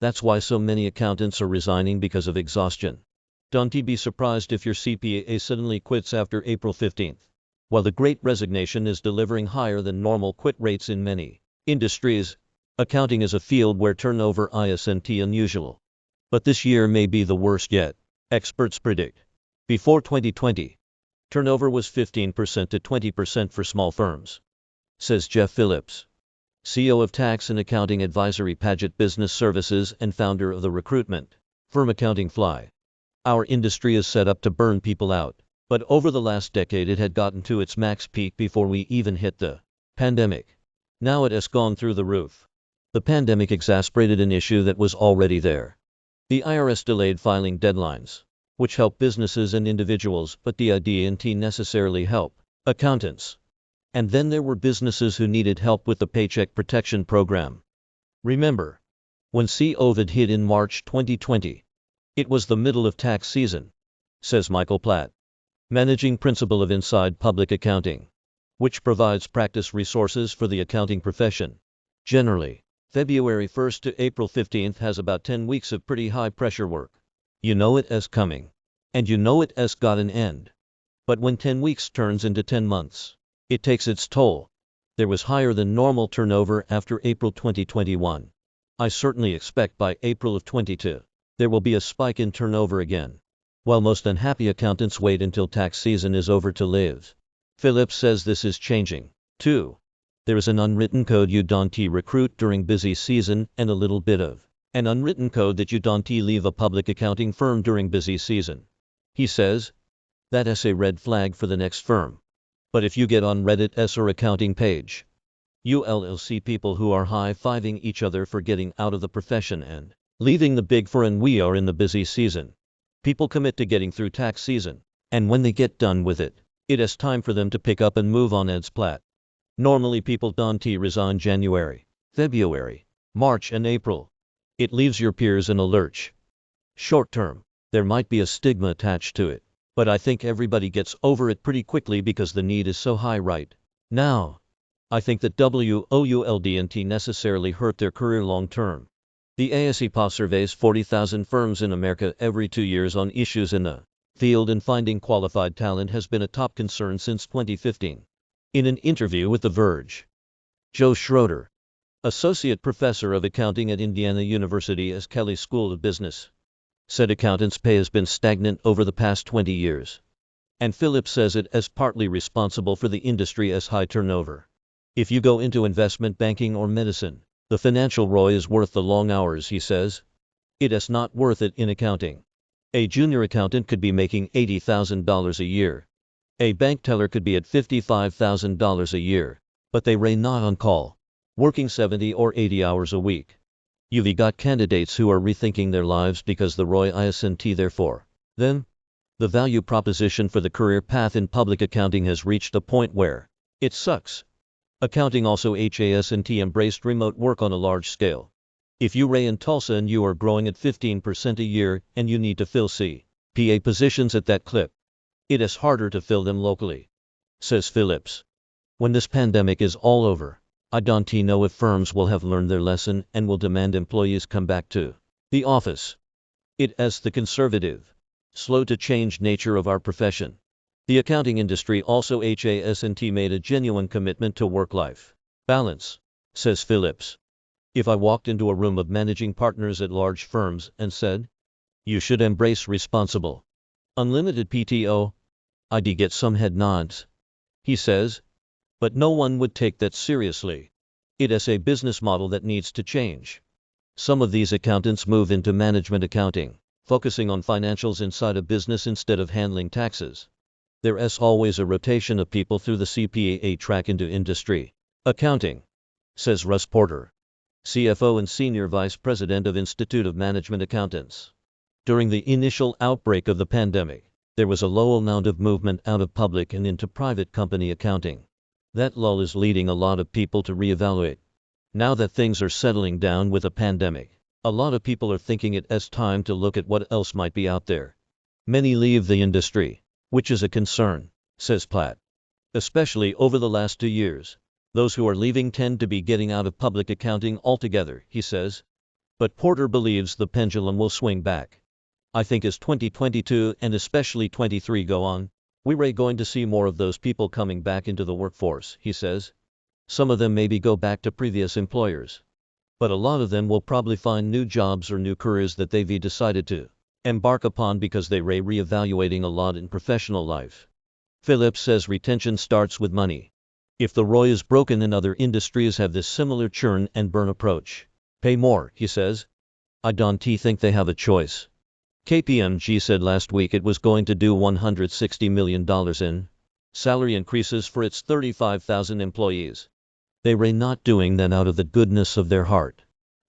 That's why so many accountants are resigning because of exhaustion. Don't be surprised if your CPA suddenly quits after April 15th. While the Great Resignation is delivering higher than normal quit rates in many industries, accounting is a field where turnover isn't unusual. But this year may be the worst yet, experts predict. Before 2020, turnover was 15% to 20% for small firms, says Jeff Phillips, CEO of tax and accounting advisory Paget Business Services and founder of the recruitment firm Accounting Fly. Our industry is set up to burn people out, but over the last decade it had gotten to its max peak before we even hit the pandemic. Now it has gone through the roof. The pandemic exacerbated an issue that was already there. The IRS delayed filing deadlines, which help businesses and individuals, but didn't necessarily help accountants. And then there were businesses who needed help with the Paycheck Protection Program. Remember, when COVID hit in March 2020, it was the middle of tax season, says Michael Platt, managing principal of Inside Public Accounting, which provides practice resources for the accounting profession. Generally, February 1st to April 15th has about 10 weeks of pretty high-pressure work. You know it as coming, and you know it as got an end. But when 10 weeks turns into 10 months, it takes its toll. There was higher than normal turnover after April 2021. I certainly expect by April of 22, there will be a spike in turnover again. While most unhappy accountants wait until tax season is over to leave, Phillips says this is changing, too. There is an unwritten code you don't recruit during busy season and a little bit of an unwritten code that you don't leave a public accounting firm during busy season. He says, that's a red flag for the next firm. But if you get on Reddit's or accounting page, you'll see people who are high-fiving each other for getting out of the profession and leaving the big four, and we are in the busy season. People commit to getting through tax season, and when they get done with it, it is time for them to pick up and move on, adds Platt. Normally people don't resign January, February, March and April. It leaves your peers in a lurch. Short term, there might be a stigma attached to it, but I think everybody gets over it pretty quickly because the need is so high right now. I think that wouldn't necessarily hurt their career long term. The ASEPA surveys 40,000 firms in America every 2 years on issues in the field, and finding qualified talent has been a top concern since 2015. In an interview with The Verge, Joe Schroeder, associate professor of accounting at Indiana University's Kelley School of Business, said accountants' pay has been stagnant over the past 20 years. And Phillips says it is partly responsible for the industry's high turnover. If you go into investment banking or medicine, the financial ROI is worth the long hours, he says. It is not worth it in accounting. A junior accountant could be making $80,000 a year. A bank teller could be at $55,000 a year, but they are not on call, working 70 or 80 hours a week. You've got candidates who are rethinking their lives because the ROI isn't there for them. The value proposition for the career path in public accounting has reached a point where it sucks. Accounting also hasn't embraced remote work on a large scale. If you are in Tulsa and you are growing at 15% a year and you need to fill CPA positions at that clip, it is harder to fill them locally, says Phillips. When this pandemic is all over, I don't know if firms will have learned their lesson and will demand employees come back to the office. It is the conservative, slow-to-change nature of our profession. The accounting industry also hasn't made a genuine commitment to work-life balance, says Phillips. If I walked into a room of managing partners at large firms and said, you should embrace responsible, unlimited PTO, I'd get some head nods, he says. But no one would take that seriously. It is a business model that needs to change. Some of these accountants move into management accounting, focusing on financials inside a business instead of handling taxes. There is always a rotation of people through the CPA track into industry accounting, says Russ Porter, CFO and Senior Vice President of Institute of Management Accountants. During the initial outbreak of the pandemic, there was a low amount of movement out of public and into private company accounting. That lull is leading a lot of people to reevaluate. Now that things are settling down with a pandemic, a lot of people are thinking it is time to look at what else might be out there. Many leave the industry, which is a concern, says Platt. Especially over the last 2 years. Those who are leaving tend to be getting out of public accounting altogether, he says. But Porter believes the pendulum will swing back. I think as 2022 and especially 23 go on, we're going to see more of those people coming back into the workforce, he says. Some of them maybe go back to previous employers. But a lot of them will probably find new jobs or new careers that they've decided to embark upon because they're reevaluating a lot in professional life. Phillips says retention starts with money. If the ROI is broken and other industries have this similar churn and burn approach, pay more, he says. I don't think they have a choice. KPMG said last week it was going to do $160 million in salary increases for its 35,000 employees. They're not doing that out of the goodness of their heart.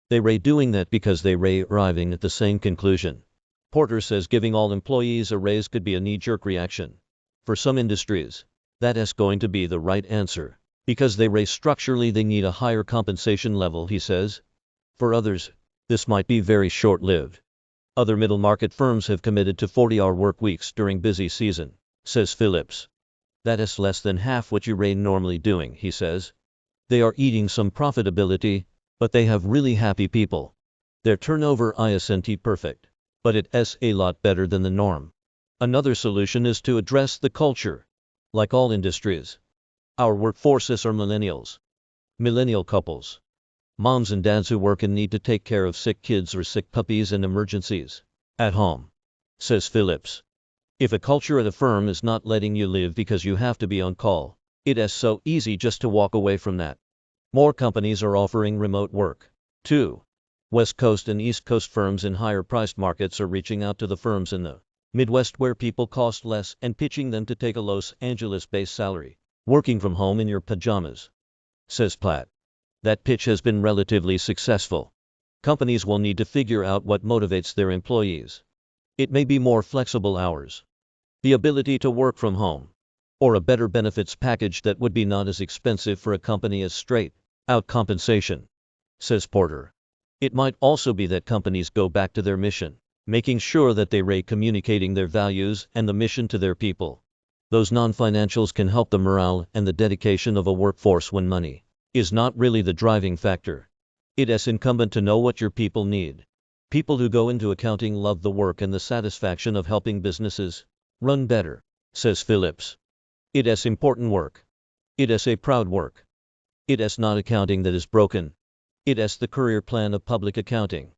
They're doing that because they're arriving at the same conclusion. Porter says giving all employees a raise could be a knee-jerk reaction. For some industries, that is going to be the right answer, because structurally they need a higher compensation level, he says. For others, this might be very short-lived. Other middle-market firms have committed to 40-hour work weeks during busy season, says Phillips. That is less than half what you're normally doing, he says. They are eating some profitability, but they have really happy people. Their turnover isn't perfect, but it's a lot better than the norm. Another solution is to address the culture. Like all industries, our workforces are millennials. Millennial couples. Moms and dads who work and need to take care of sick kids or sick puppies and emergencies at home, says Phillips. If a culture at a firm is not letting you live because you have to be on call, it is so easy just to walk away from that. More companies are offering remote work, too. West Coast and East Coast firms in higher-priced markets are reaching out to the firms in the Midwest where people cost less and pitching them to take a Los Angeles-based salary, working from home in your pajamas, says Platt. That pitch has been relatively successful. Companies will need to figure out what motivates their employees. It may be more flexible hours, the ability to work from home, or a better benefits package that would be not as expensive for a company as straight-out compensation, says Porter. It might also be that companies go back to their mission, making sure that they're communicating their values and the mission to their people. Those non-financials can help the morale and the dedication of a workforce when money is not really the driving factor. It is incumbent to know what your people need. People who go into accounting love the work and the satisfaction of helping businesses run better, says Phillips. It is important work. It is a proud work. It is not accounting that is broken. It is the career plan of public accounting.